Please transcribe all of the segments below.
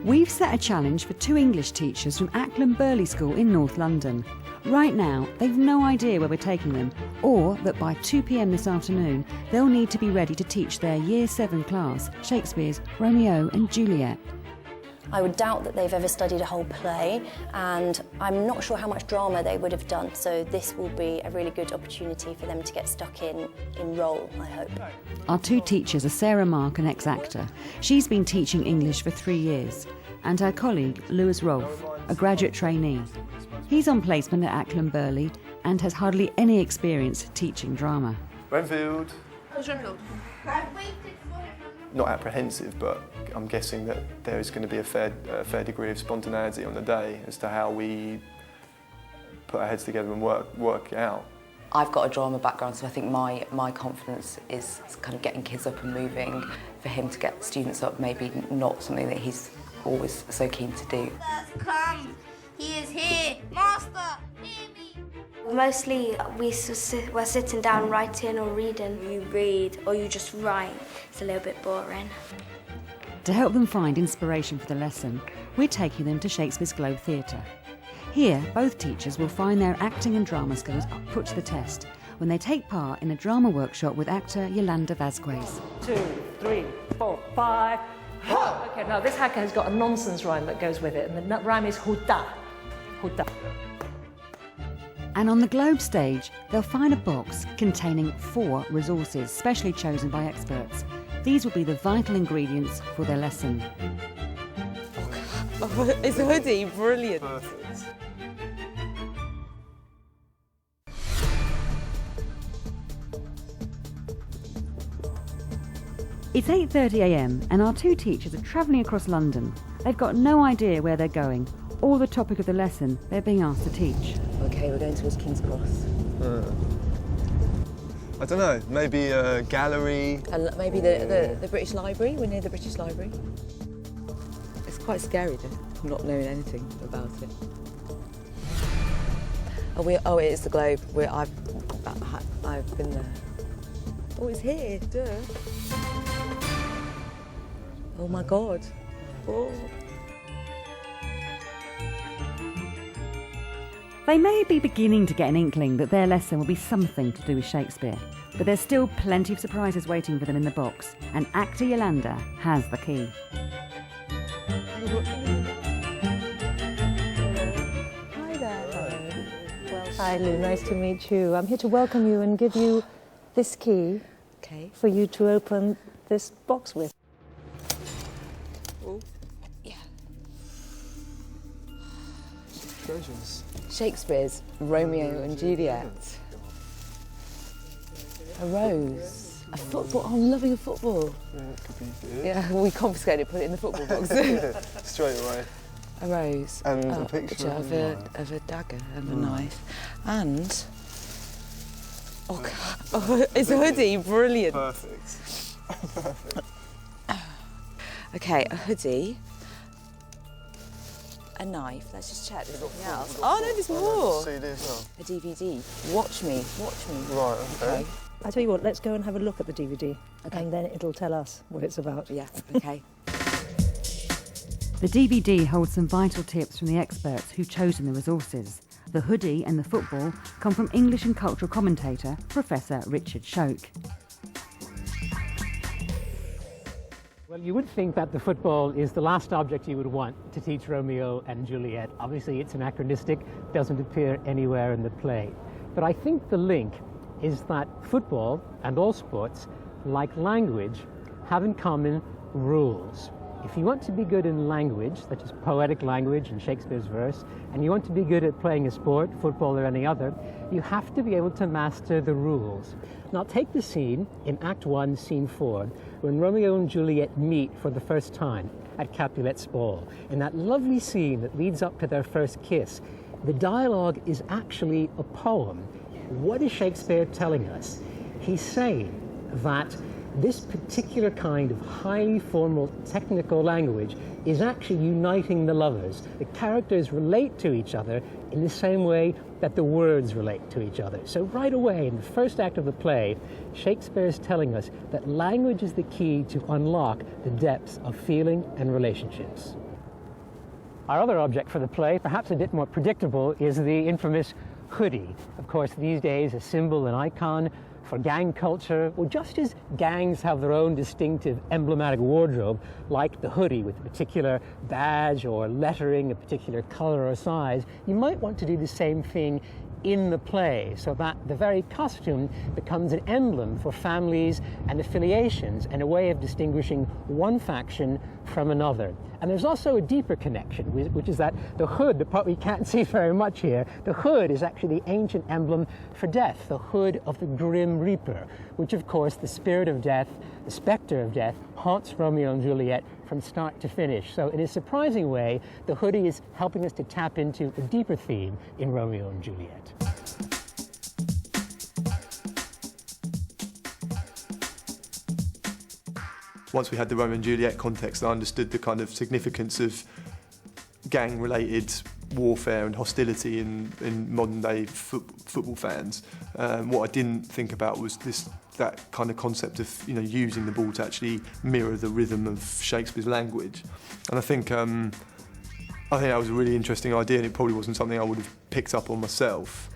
We've set a challenge for 2 English teachers from Acklam Burley School in North London. Right now, they've no idea where we're taking them, or that by 2 p.m. this afternoon, they'll need to be ready to teach their Year 7 class Shakespeare's Romeo and Juliet. I would doubt that they've ever studied a whole play, and I'm not sure how much drama they would have done, so this will be a really good opportunity for them to get stuck in role, I hope. Our 2 teachers are Sarah Mark, an ex-actor. She's been teaching English for 3 years, and her colleague, Lewis Rolfe, a graduate trainee. He's on placement at Acklam Burley and has hardly any experience teaching drama. Renfield. Renfield. Not apprehensive, but I'm guessing that there is going to be a fair degree of spontaneity on the day as to how we put our heads together and work it out. I've got a drama background, so I think my confidence is kind of getting kids up and moving. For him to get students up, maybe not something that he's always so keen to do. Come, he is here, master, hear me. Mostly we're sitting down writing or reading. You read or you just write. It's a little bit boring. To help them find inspiration for the lesson, we're taking them to Shakespeare's Globe Theatre. Here, both teachers will find their acting and drama skills put to the test when they take part in a drama workshop with actor Yolanda Vazquez. 2, 3, 4, 5. Ha! Okay, now this haka has got a nonsense rhyme that goes with it, and the rhyme is huda. Huda. And on the Globe stage, they'll find a box containing 4 resources specially chosen by experts. These will be the vital ingredients for their lesson. Oh, it's a hoodie, brilliant. Perfect. It's 8:30 a.m. and our 2 teachers are travelling across London. They've got no idea where they're going or the topic of the lesson they're being asked to teach. Okay, we're going towards King's Cross. I don't know, maybe a gallery. And maybe the British Library. We're near the British Library. It's quite scary though, not knowing anything about it. Oh, it is the Globe. I've been there. Oh, it's here, duh. Oh my God. Oh. They may be beginning to get an inkling that their lesson will be something to do with Shakespeare, but there's still plenty of surprises waiting for them in the box, and actor Yolanda has the key. Hi there. Hi Lou, nice to meet you. I'm here to welcome you and give you this key for you to open this box with. Oh. Yeah. Treasures. Shakespeare's Romeo and Juliet. A rose. A football. Oh, I'm loving a football. Yeah, it could be good. Yeah, we confiscated it, put it in the football box. Straight away. A rose. And a picture of a dagger and a knife. And... Oh, God. Oh, it's a hoodie. Brilliant. Perfect. Perfect. Okay, a hoodie. A knife. Let's just check. There's nothing else. Oh, no, there's more. CD as well. A DVD. Watch me. Right, okay. I tell you what, let's go and have a look at the DVD, and then it'll tell us what it's about. Yeah, okay. The DVD holds some vital tips from the experts who've chosen the resources. The hoodie and the football come from English and cultural commentator Professor Richard Shoke. Well, you would think that the football is the last object you would want to teach Romeo and Juliet. Obviously, it's anachronistic, doesn't appear anywhere in the play. But I think the link is that football and all sports, like language, have in common rules. If you want to be good in language, such as poetic language and Shakespeare's verse, and you want to be good at playing a sport, football or any other, you have to be able to master the rules. Now take the scene in Act 1, Scene 4, when Romeo and Juliet meet for the first time at Capulet's ball. In that lovely scene that leads up to their first kiss, the dialogue is actually a poem. What is Shakespeare telling us? He's saying that this particular kind of highly formal technical language is actually uniting the lovers. The characters relate to each other in the same way that the words relate to each other. So right away in the first act of the play, Shakespeare is telling us that language is the key to unlock the depths of feeling and relationships. Our other object for the play, perhaps a bit more predictable, is the infamous hoodie. Of course, these days a symbol, an icon for gang culture. Well, just as gangs have their own distinctive emblematic wardrobe, like the hoodie with a particular badge or lettering, a particular color or size, you might want to do the same thing in the play, so that the very costume becomes an emblem for families and affiliations and a way of distinguishing one faction from another. And there's also a deeper connection, which is that the hood, the part we can't see very much here, the hood is actually the ancient emblem for death, the hood of the Grim Reaper, which of course the spirit of death, the spectre of death, haunts Romeo and Juliet from start to finish. So in a surprising way, the hoodie is helping us to tap into a deeper theme in Romeo and Juliet. Once we had the Romeo and Juliet context, I understood the kind of significance of gang-related warfare and hostility in modern-day football fans. What I didn't think about was that kind of concept of using the ball to actually mirror the rhythm of Shakespeare's language, and I think that was a really interesting idea, and it probably wasn't something I would have picked up on myself.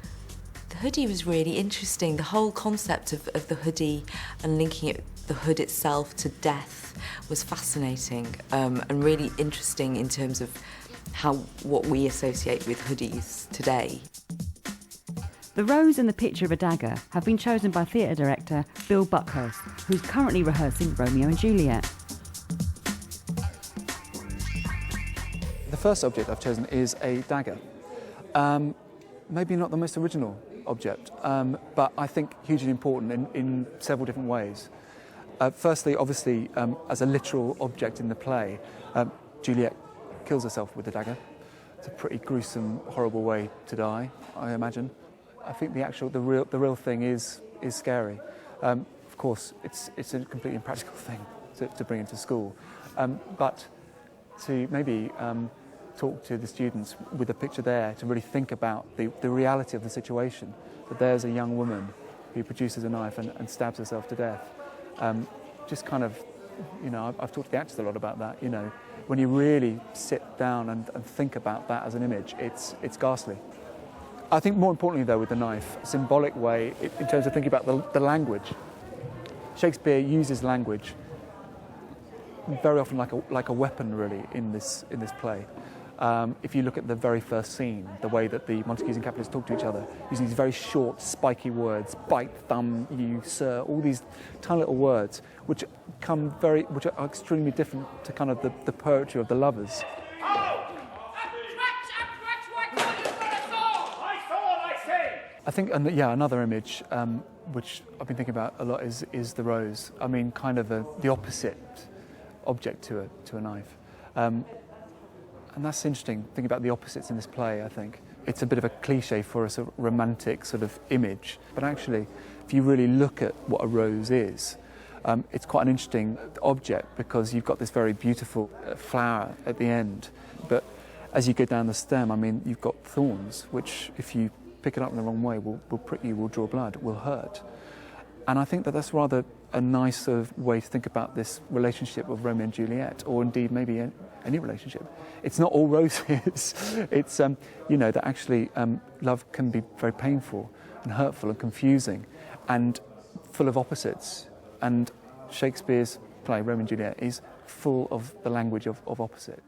The hoodie was really interesting. The whole concept of the hoodie and linking it, the hood itself, to death was fascinating and really interesting in terms of what we associate with hoodies today. The rose and the picture of a dagger have been chosen by theatre director Bill Buckhurst, who's currently rehearsing Romeo and Juliet. The first object I've chosen is a dagger. Maybe not the most original object, but I think hugely important in several different ways. Firstly, obviously, as a literal object in the play, Juliet kills herself with the dagger. It's a pretty gruesome, horrible way to die, I imagine. I think the real thing is scary. Of course, it's a completely impractical thing to bring into school, but to maybe talk to the students with a picture there, to really think about the reality of the situation, that there's a young woman who produces a knife and stabs herself to death. Just kind of, I've talked to the actors a lot about that, when you really sit down and think about that as an image, it's ghastly. I think more importantly though with the knife, a symbolic way in terms of thinking about the language. Shakespeare uses language very often like a weapon really in this play. If you look at the very first scene, the way that the Montagues and Capulets talk to each other, using these very short, spiky words, bite, thumb, you, sir, all these tiny little words, which are extremely different to kind of the poetry of the lovers. I think, another image which I've been thinking about a lot is the rose. I mean, kind of the opposite object to a knife. And that's interesting, thinking about the opposites in this play, I think. It's a bit of a cliche for a sort of romantic sort of image, but actually, if you really look at what a rose is, it's quite an interesting object because you've got this very beautiful flower at the end, but as you go down the stem, I mean, you've got thorns, which if you pick it up in the wrong way will prick you, will draw blood, will hurt. And I think that's rather a nice sort of way to think about this relationship of Romeo and Juliet, or indeed maybe any relationship. It's not all roses. It's, that actually love can be very painful and hurtful and confusing and full of opposites. And Shakespeare's play, Romeo and Juliet, is full of the language of opposite.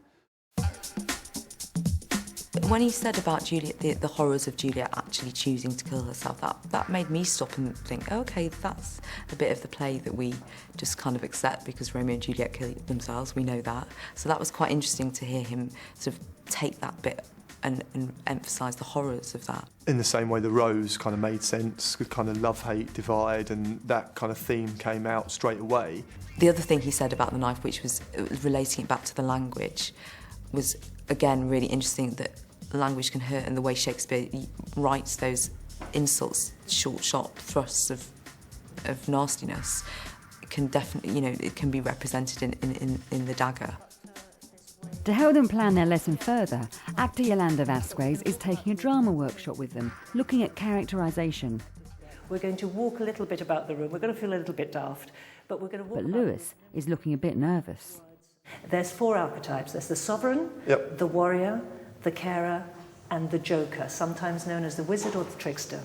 When he said about Juliet, the horrors of Juliet actually choosing to kill herself, that made me stop and think, okay, that's a bit of the play that we just kind of accept because Romeo and Juliet kill themselves, we know that. So that was quite interesting to hear him sort of take that bit and emphasise the horrors of that. In the same way the rose kind of made sense, the kind of love-hate divide, and that kind of theme came out straight away. The other thing he said about the knife, which was relating it back to the language, was again really interesting, that language can hurt, and the way Shakespeare writes those insults, short, sharp thrusts of nastiness, can definitely, it can be represented in the dagger. To help them plan their lesson further, actor Yolanda Vasquez is taking a drama workshop with them, looking at characterisation. We're going to walk a little bit about the room. We're going to feel a little bit daft, but we're going to walk. But Lewis is looking a bit nervous. There's 4 archetypes. There's the sovereign, Yep. the warrior, the carer, and the joker, sometimes known as the wizard or the trickster.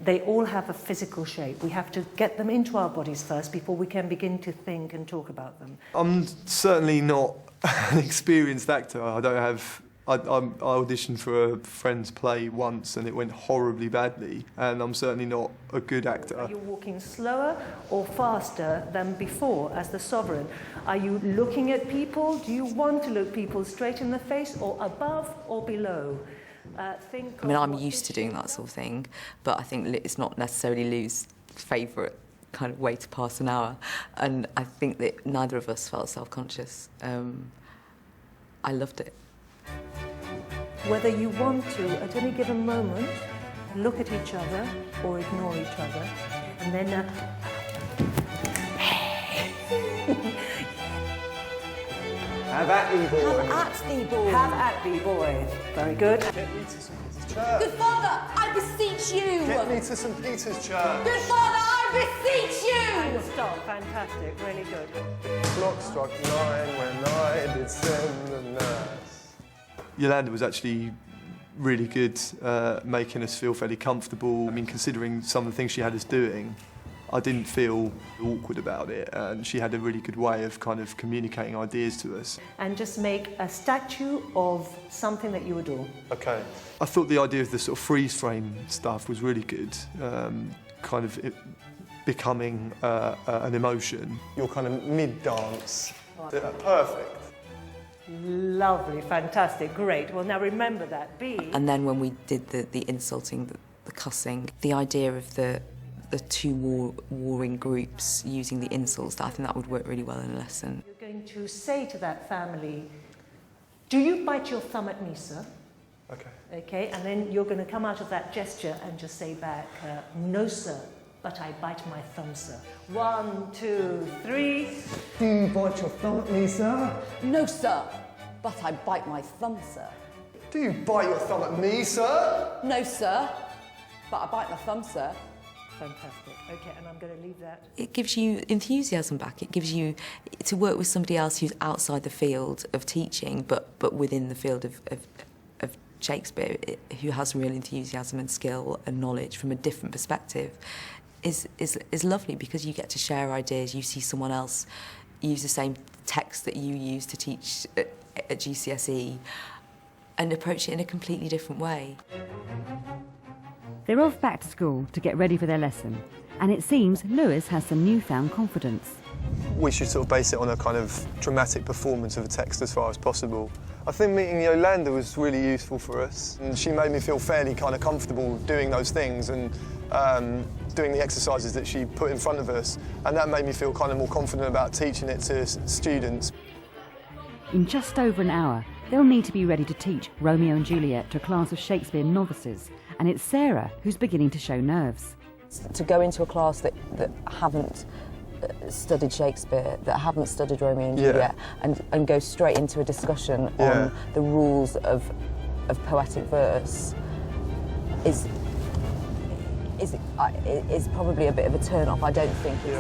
They all have a physical shape. We have to get them into our bodies first before we can begin to think and talk about them. I'm certainly not an experienced actor. I don't have. I auditioned for a friend's play once and it went horribly badly, and I'm certainly not a good actor. Are you walking slower or faster than before as the sovereign? Are you looking at people? Do you want to look people straight in the face, or above or below? I mean, I'm used to doing that sort of thing, but I think it's not necessarily Lou's favourite kind of way to pass an hour, and I think that neither of us felt self-conscious. I loved it. Whether you want to, at any given moment, look at each other or ignore each other, and then Have at thee, boy. Have at thee, boy. have at thee, boy. Very good. Get me to St Peter's Church. Good Father, I beseech you. Get me to St Peter's Church. Good Father, I beseech you. Stop. Fantastic. Really good. Clock struck 9 when I did send the nurse. Yolanda was actually really good, making us feel fairly comfortable. I mean, considering some of the things she had us doing, I didn't feel awkward about it, and she had a really good way of kind of communicating ideas to us. And just make a statue of something that you adore. Okay. I thought the idea of the sort of freeze frame stuff was really good, kind of becoming an emotion. You're kind of mid-dance. Perfect. Lovely, fantastic, great. Well, now remember that. B. And then when we did the insulting, the cussing, the idea of the two warring groups using the insults, I think that would work really well in a lesson. You're going to say to that family, do you bite your thumb at me, sir? Okay. Okay, and then you're going to come out of that gesture and just say back, no, sir, but I bite my thumb, sir. 1, 2, 3. Do you bite your thumb at me, sir? No, sir, but I bite my thumb, sir. Do you bite your thumb at me, sir? No, sir, but I bite my thumb, sir. Fantastic. Okay, and I'm going to leave that. It gives you enthusiasm back. It gives you to work with somebody else who's outside the field of teaching, but within the field of Shakespeare, who has real enthusiasm and skill and knowledge from a different perspective, is lovely, because you get to share ideas. You see someone else use the same text that you use to teach at GCSE and approach it in a completely different way. They're off back to school to get ready for their lesson, and it seems Lewis has some newfound confidence. We should sort of base it on a kind of dramatic performance of a text as far as possible. I think meeting Yolanda was really useful for us, and she made me feel fairly kind of comfortable doing those things and doing the exercises that she put in front of us, and that made me feel kind of more confident about teaching it to students. In just over an hour, they'll need to be ready to teach Romeo and Juliet to a class of Shakespeare novices, and it's Sarah who's beginning to show nerves. To go into a class that haven't studied Shakespeare, that haven't studied Romeo and Juliet, and go straight into a discussion on the rules of poetic verse is probably a bit of a turn-off. I don't think it's